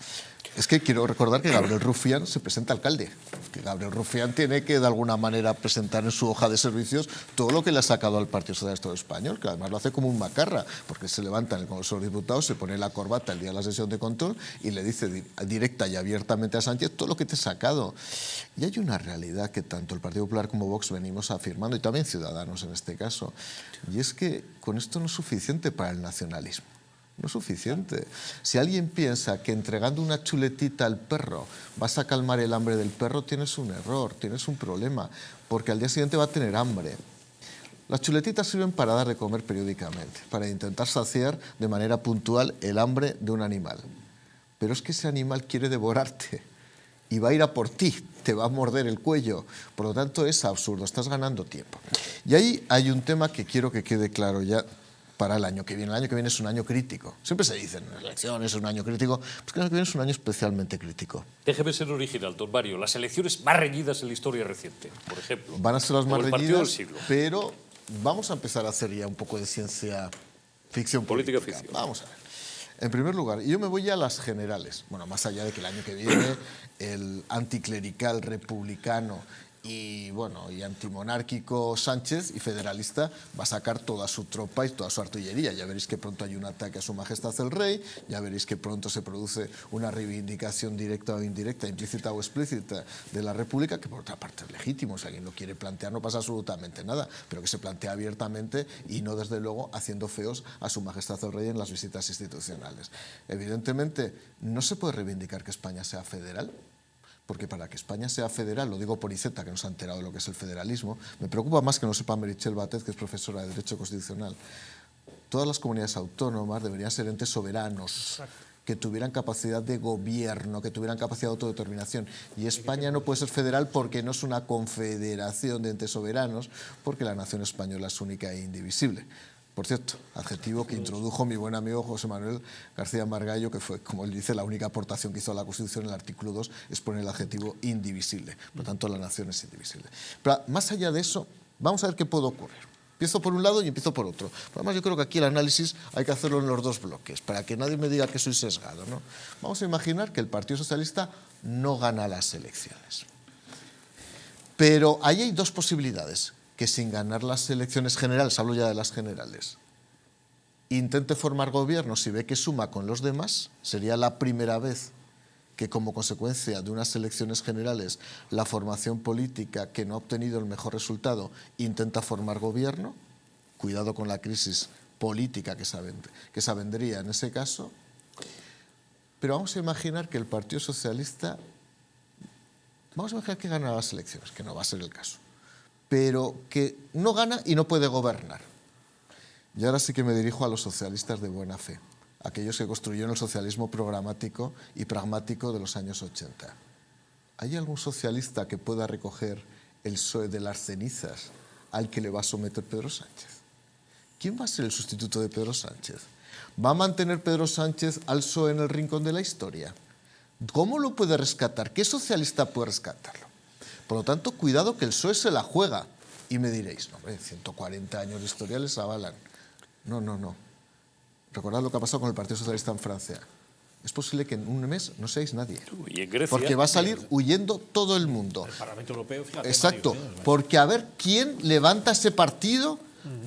Es que quiero recordar que Gabriel Rufián se presenta alcalde, que Gabriel Rufián tiene que de alguna manera presentar en su hoja de servicios todo lo que le ha sacado al Partido Socialista Español, que además lo hace como un macarra, porque se levanta en el Congreso de los Diputados, se pone la corbata el día de la sesión de control y le dice directa y abiertamente a Sánchez todo lo que te he sacado. Y hay una realidad que tanto el Partido Popular como Vox venimos afirmando, y también Ciudadanos en este caso, y es que con esto no es suficiente para el nacionalismo. No es suficiente. Si alguien piensa que entregando una chuletita al perro vas a calmar el hambre del perro, tienes un error, tienes un problema, porque al día siguiente va a tener hambre. Las chuletitas sirven para dar de comer periódicamente, para intentar saciar de manera puntual el hambre de un animal. Pero es que ese animal quiere devorarte y va a ir a por ti, te va a morder el cuello. Por lo tanto, es absurdo, estás ganando tiempo. Y ahí hay un tema que quiero que quede claro ya para el año que viene. El año que viene es un año crítico. Siempre se dice en las elecciones es un año crítico, pues que el año que viene es un año especialmente crítico. Déjeme ser original, don Mario. Las elecciones más reñidas en la historia reciente, por ejemplo. Van a ser las más reñidas, del pero vamos a empezar a hacer ya un poco de ciencia ficción política. Ficción. Vamos a ver. En primer lugar, yo me voy a las generales. Bueno, más allá de que el año que viene el anticlerical republicano y antimonárquico Sánchez y federalista va a sacar toda su tropa y toda su artillería. Ya veréis que pronto hay un ataque a su majestad el rey, ya veréis que pronto se produce una reivindicación directa o indirecta, implícita o explícita de la República, que por otra parte es legítimo. Si alguien lo quiere plantear no pasa absolutamente nada, pero que se plantea abiertamente y no desde luego haciendo feos a su majestad el rey en las visitas institucionales. Evidentemente no se puede reivindicar que España sea federal, porque para que España sea federal, lo digo por Iceta, que no se ha enterado de lo que es el federalismo, me preocupa más que no sepa Meritxell Batet, que es profesora de Derecho Constitucional. Todas las comunidades autónomas deberían ser entes soberanos, que tuvieran capacidad de gobierno, que tuvieran capacidad de autodeterminación. Y España no puede ser federal porque no es una confederación de entes soberanos, porque la nación española es única e indivisible. Por cierto, adjetivo que introdujo mi buen amigo José Manuel García Margallo, que fue, como él dice, la única aportación que hizo a la Constitución en el artículo 2 es poner el adjetivo indivisible. Por lo tanto, la nación es indivisible. Pero más allá de eso, vamos a ver qué puede ocurrir. Empiezo por un lado y empiezo por otro. Pero además, yo creo que aquí el análisis hay que hacerlo en los dos bloques, para que nadie me diga que soy sesgado, ¿no? Vamos a imaginar que el Partido Socialista no gana las elecciones. Pero ahí hay dos posibilidades. Que sin ganar las elecciones generales, hablo ya de las generales, intente formar gobierno si ve que suma con los demás. Sería la primera vez que como consecuencia de unas elecciones generales la formación política que no ha obtenido el mejor resultado intenta formar gobierno. Cuidado con la crisis política que se vendría en ese caso. Pero vamos a imaginar que el Partido Socialista, vamos a imaginar que gana las elecciones, que no va a ser el caso, pero que no gana y no puede gobernar. Y ahora sí que me dirijo a los socialistas de buena fe, aquellos que construyeron el socialismo programático y pragmático de los años 80. ¿Hay algún socialista que pueda recoger el PSOE de las cenizas al que le va a someter Pedro Sánchez? ¿Quién va a ser el sustituto de Pedro Sánchez? ¿Va a mantener Pedro Sánchez al PSOE en el rincón de la historia? ¿Cómo lo puede rescatar? ¿Qué socialista puede rescatarlo? Por lo tanto, cuidado que el PSOE se la juega. Y me diréis, no, hombre, 140 años de historia les avalan. No, no, no. Recordad lo que ha pasado con el Partido Socialista en Francia. Es posible que en un mes no seáis nadie. Y en Grecia, porque va a salir huyendo todo el mundo. El Parlamento Europeo, fíjate. Exacto. Mario, Porque a ver quién levanta ese partido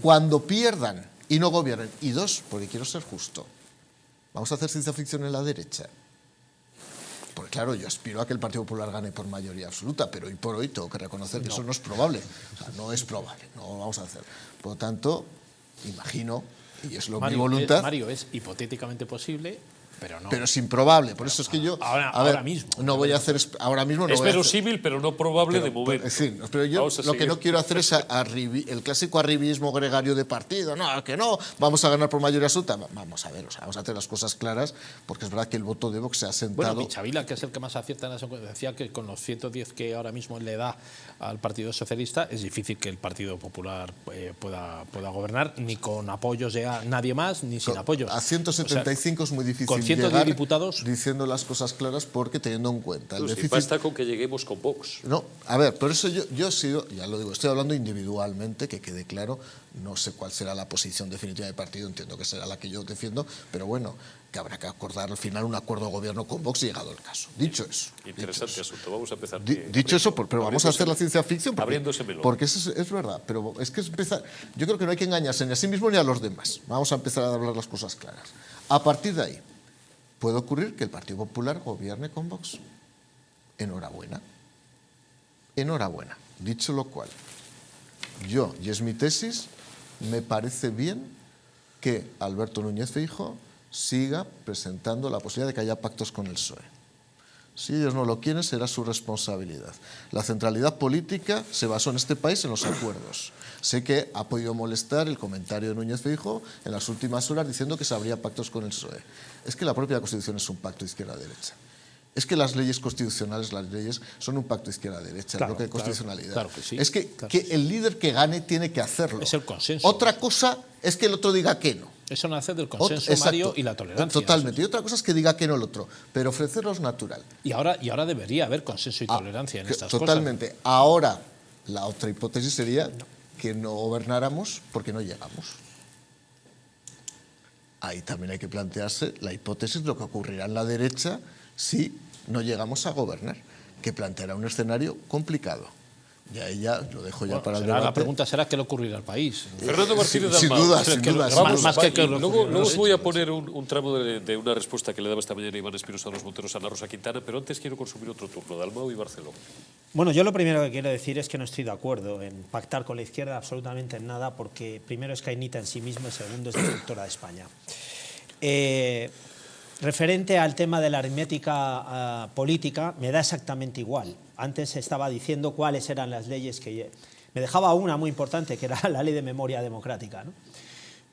cuando pierdan y no gobiernen. Y dos, porque quiero ser justo. Vamos a hacer ciencia ficción en la derecha. Porque claro, yo aspiro a que el Partido Popular gane por mayoría absoluta, pero hoy por hoy tengo que reconocer que eso no es probable. O sea, no es probable, no lo vamos a hacer. Por lo tanto, imagino, y es mi voluntad... Mario, es hipotéticamente posible, pero no. Pero es improbable, por eso es que yo... Ahora mismo. No voy a hacer... Ahora mismo no es voy a hacer, verosímil, pero no probable de momento. Sí, pero yo lo que no quiero hacer es el clásico arribismo gregario de partido. No, que no, vamos a ganar por mayoría absoluta. Vamos a ver, o sea, vamos a hacer las cosas claras, porque es verdad que el voto de Vox se ha sentado... Bueno, Michavila, que es el que más acierta en la encuesta, decía que con los 110 que ahora mismo le da al Partido Socialista es difícil que el Partido Popular pueda gobernar, ni con apoyos de nadie más, ni sin apoyos. A 175 es muy difícil con 110 llegar diputados diciendo las cosas claras, porque teniendo en cuenta el déficit... Basta con que lleguemos con Vox. No, a ver, por eso yo he sido, ya lo digo, estoy hablando individualmente, que quede claro, no sé cuál será la posición definitiva del partido, entiendo que será la que yo defiendo, pero bueno, que habrá que acordar al final un acuerdo de gobierno con Vox, llegado el caso. Dicho eso. Interesante asunto, vamos a empezar. Dicho eso, pero vamos a hacer la ciencia ficción, porque eso es verdad, pero es que yo creo que no hay que engañarse ni a sí mismo ni a los demás. Vamos a empezar a hablar las cosas claras. A partir de ahí, puede ocurrir que el Partido Popular gobierne con Vox. Enhorabuena. Enhorabuena. Dicho lo cual, yo, y es mi tesis, me parece bien que Alberto Núñez Feijóo siga presentando la posibilidad de que haya pactos con el PSOE. Si ellos no lo quieren, será su responsabilidad. La centralidad política se basó en este país en los acuerdos. Sé que ha podido molestar el comentario de Núñez Feijóo en las últimas horas diciendo que se habría pactos con el PSOE. Es que la propia Constitución es un pacto izquierda-derecha. Es que las leyes constitucionales, las leyes, son un pacto izquierda-derecha, claro, el bloque de constitucionalidad. Claro que sí, es que el líder que gane tiene que hacerlo. Es el consenso. Otra cosa es que el otro diga que no. Eso nace del consenso, Mario, y la tolerancia. Totalmente. Y otra cosa es que diga que no el otro, pero ofrecerlo es natural. Y ahora debería haber consenso y tolerancia en estas totalmente. cosas. Ahora, la otra hipótesis sería que no gobernáramos porque no llegamos. Ahí también hay que plantearse la hipótesis de lo que ocurrirá en la derecha si no llegamos a gobernar, que planteará un escenario complicado. Y ahí ya lo dejo ya para el debate. La pregunta será qué le ocurrirá al país. Fernando Martínez sin duda. Luego voy a poner un tramo de una respuesta que le daba esta mañana Iván Espinosa a los Monteros a Ana Rosa Quintana, pero antes quiero consumir otro turno, Dalmau y Barceló. Bueno, yo lo primero que quiero decir es que no estoy de acuerdo en pactar con la izquierda absolutamente en nada, porque primero es cainita en sí misma y segundo es destructora de España. Referente al tema de la aritmética política, me da exactamente igual. Antes estaba diciendo cuáles eran las leyes que... Me dejaba una muy importante, que era la ley de memoria democrática, ¿no?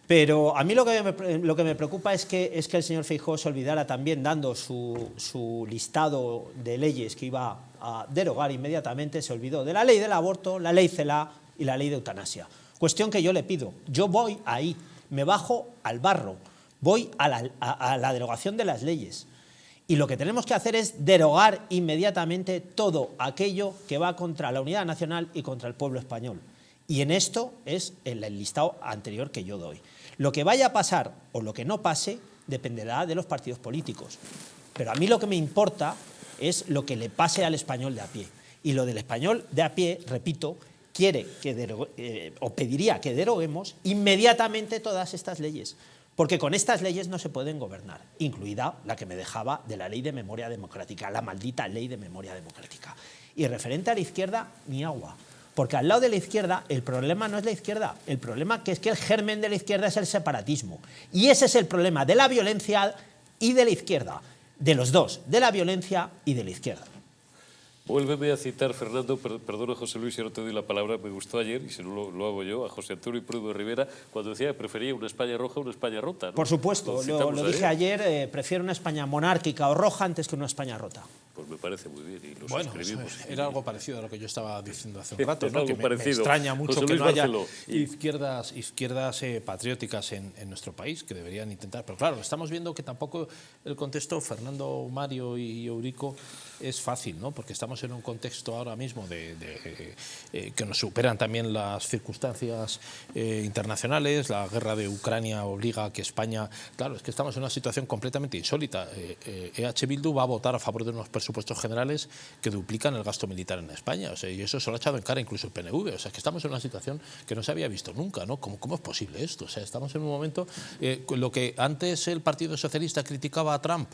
Pero a mí lo que me preocupa es que el señor Feijóo se olvidara también, dando su listado de leyes que iba a derogar inmediatamente, se olvidó de la ley del aborto, la ley CELA y la ley de eutanasia. Cuestión que yo le pido. Yo voy ahí, me bajo al barro, voy a la derogación de las leyes. Y lo que tenemos que hacer es derogar inmediatamente todo aquello que va contra la unidad nacional y contra el pueblo español. Y en esto es el listado anterior que yo doy. Lo que vaya a pasar o lo que no pase dependerá de los partidos políticos. Pero a mí lo que me importa es lo que le pase al español de a pie. Y lo del español de a pie, repito, quiere que o pediría que deroguemos inmediatamente todas estas leyes. Porque con estas leyes no se pueden gobernar, incluida la que me dejaba de la ley de memoria democrática, la maldita ley de memoria democrática. Y referente a la izquierda, ni agua. Porque al lado de la izquierda, el problema no es la izquierda, el problema es que el germen de la izquierda es el separatismo. Y ese es el problema de la violencia y de la izquierda, de los dos, de la violencia y de la izquierda. Vuélveme a citar, Fernando, perdona José Luis, si no te doy la palabra, me gustó ayer, y si no lo hago yo, a José Antonio Prado de Rivera, cuando decía que prefería una España roja a una España rota, ¿no? Por supuesto, lo dije ayer, prefiero una España monárquica o roja antes que una España rota. Pues me parece muy bien, y lo bueno, suscribimos. Era algo parecido a lo que yo estaba diciendo hace un rato, ¿no? Algo que me extraña mucho que no haya izquierdas patrióticas en nuestro país, que deberían intentar. Pero claro, estamos viendo que tampoco el contexto, Fernando, Mario y Eurico, es fácil, ¿no? Porque estamos en un contexto ahora mismo que nos superan también las circunstancias internacionales. La guerra de Ucrania obliga a que España... Claro, es que estamos en una situación completamente insólita. EH Bildu va a votar a favor de unos presupuestos generales que duplican el gasto militar en España. O sea, y eso se lo ha echado en cara incluso el PNV. O sea, que estamos en una situación que no se había visto nunca, ¿no? ¿Cómo es posible esto? O sea, estamos en un momento... lo que antes el Partido Socialista criticaba a Trump,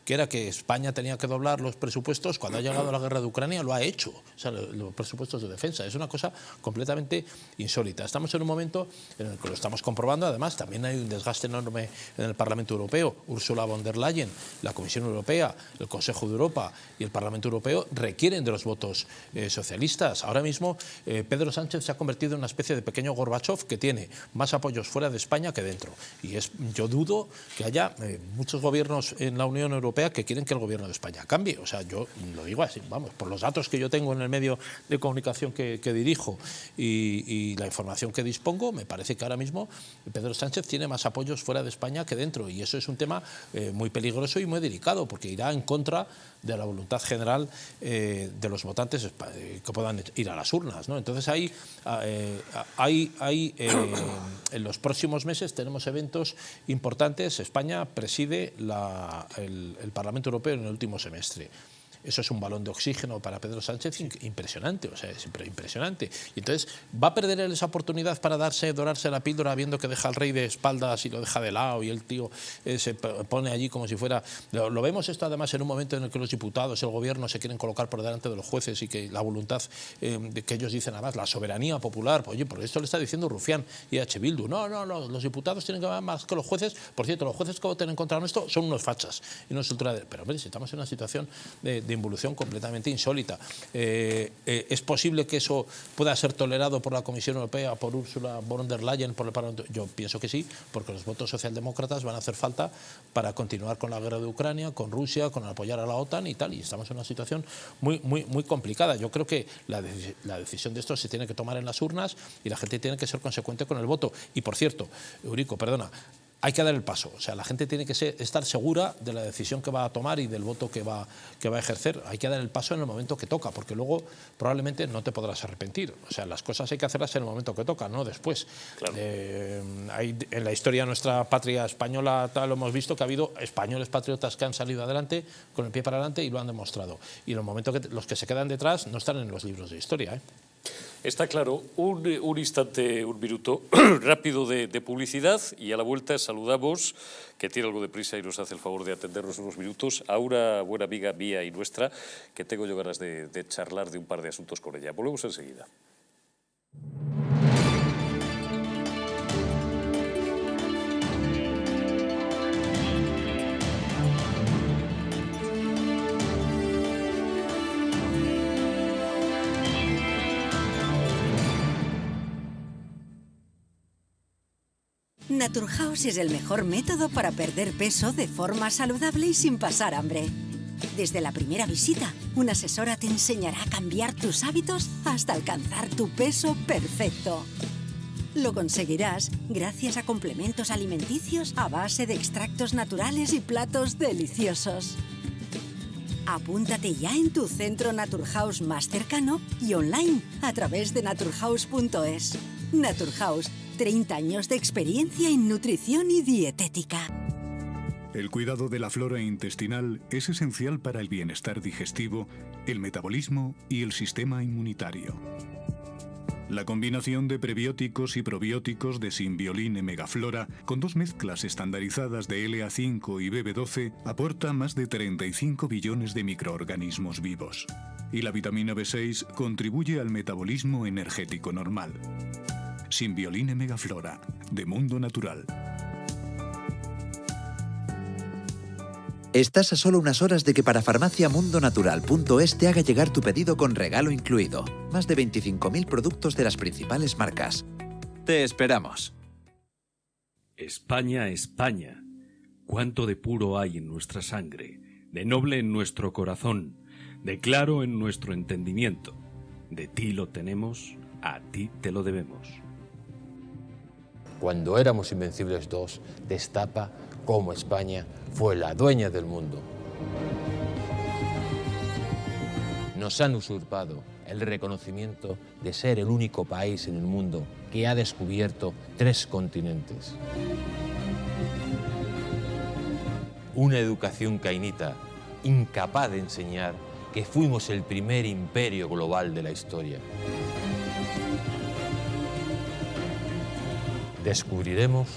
que era que España tenía que doblar los presupuestos, cuando ha llegado la guerra de Ucrania lo ha hecho, o sea, los presupuestos de defensa. Es una cosa completamente insólita. Estamos en un momento en el que lo estamos comprobando. Además, también hay un desgaste enorme en el Parlamento Europeo. Ursula von der Leyen, la Comisión Europea, el Consejo de Europa y el Parlamento Europeo requieren de los votos socialistas. Ahora mismo Pedro Sánchez se ha convertido en una especie de pequeño Gorbachev que tiene más apoyos fuera de España que dentro. Y yo dudo que haya muchos gobiernos en la Unión Europea que quieren que el gobierno de España cambie. O sea, yo lo digo así, vamos, por los datos que yo tengo en el medio de comunicación que dirijo y la información que dispongo, me parece que ahora mismo Pedro Sánchez tiene más apoyos fuera de España que dentro, y eso es un tema muy peligroso y muy delicado, porque irá en contra de la voluntad general de los votantes que puedan ir a las urnas, ¿no? Entonces en los próximos meses tenemos eventos importantes. España preside el Parlamento Europeo en el último semestre. Eso es un balón de oxígeno para Pedro Sánchez impresionante, o sea, es impresionante. Y entonces, ¿va a perder él esa oportunidad para dorarse la píldora viendo que deja al rey de espaldas y lo deja de lado y el tío se pone allí como si fuera... Lo vemos esto además en un momento en el que los diputados, el gobierno se quieren colocar por delante de los jueces y que la voluntad que ellos dicen además, la soberanía popular, oye, por esto le está diciendo Rufián y EH Bildu. No, los diputados tienen que ver más que los jueces. Por cierto, los jueces que voten en contra nuestro son unos fachas y unos ultraderechos. Pero hombre, si estamos en una situación de involución completamente insólita. ¿Es posible que eso pueda ser tolerado por la Comisión Europea, por Ursula von der Leyen, por el Parlamento? Yo pienso que sí, porque los votos socialdemócratas van a hacer falta para continuar con la guerra de Ucrania, con Rusia, con apoyar a la OTAN y tal, y estamos en una situación muy complicada. Yo creo que la decisión de esto se tiene que tomar en las urnas y la gente tiene que ser consecuente con el voto. Y por cierto, Eurico, perdona, hay que dar el paso. O sea, la gente tiene que estar segura de la decisión que va a tomar y del voto que va a ejercer. Hay que dar el paso en el momento que toca, porque luego probablemente no te podrás arrepentir. O sea, las cosas hay que hacerlas en el momento que toca, no después. Claro. En la historia de nuestra patria española lo hemos visto que ha habido españoles patriotas que han salido adelante con el pie para adelante y lo han demostrado. Y en el momento que los que se quedan detrás no están en los libros de historia, ¿eh? Está claro. Un instante, un minuto rápido de publicidad y a la vuelta saludamos, que tiene algo de prisa y nos hace el favor de atendernos unos minutos, a una buena amiga mía y nuestra que tengo yo ganas de charlar de un par de asuntos con ella. Volvemos enseguida. Naturhaus es el mejor método para perder peso de forma saludable y sin pasar hambre. Desde la primera visita, una asesora te enseñará a cambiar tus hábitos hasta alcanzar tu peso perfecto. Lo conseguirás gracias a complementos alimenticios a base de extractos naturales y platos deliciosos. Apúntate ya en tu centro Naturhaus más cercano y online a través de naturhaus.es. Naturhaus, 30 años de experiencia en nutrición y dietética. El cuidado de la flora intestinal es esencial para el bienestar digestivo, el metabolismo y el sistema inmunitario. La combinación de prebióticos y probióticos de Symbioline Megaflora con 2 mezclas estandarizadas de LA5 y BB12 aporta más de 35 billones de microorganismos vivos. Y la vitamina B6 contribuye al metabolismo energético normal. Symbioline Megaflora, de Mundo Natural. Estás a solo unas horas de que parafarmaciamundonatural.es te haga llegar tu pedido con regalo incluido. Más de 25.000 productos de las principales marcas. Te esperamos. España, España, cuánto de puro hay en nuestra sangre, de noble en nuestro corazón, de claro en nuestro entendimiento. De ti lo tenemos, a ti te lo debemos. Cuando éramos Invencibles 2, destapa cómo España fue la dueña del mundo. Nos han usurpado el reconocimiento de ser el único país en el mundo que ha descubierto 3 continentes. Una educación cainita, incapaz de enseñar que fuimos el primer imperio global de la historia. Descubriremos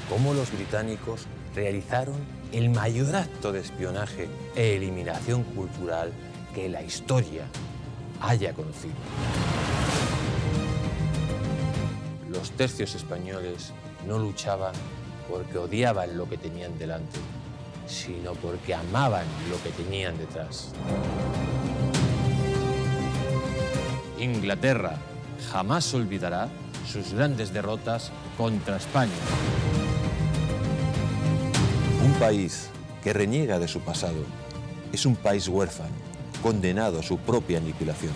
cómo los británicos realizaron el mayor acto de espionaje e eliminación cultural que la historia haya conocido. Los tercios españoles no luchaban porque odiaban lo que tenían delante, sino porque amaban lo que tenían detrás. Inglaterra jamás olvidará sus grandes derrotas contra España. Un país que reniega de su pasado es un país huérfano, condenado a su propia aniquilación.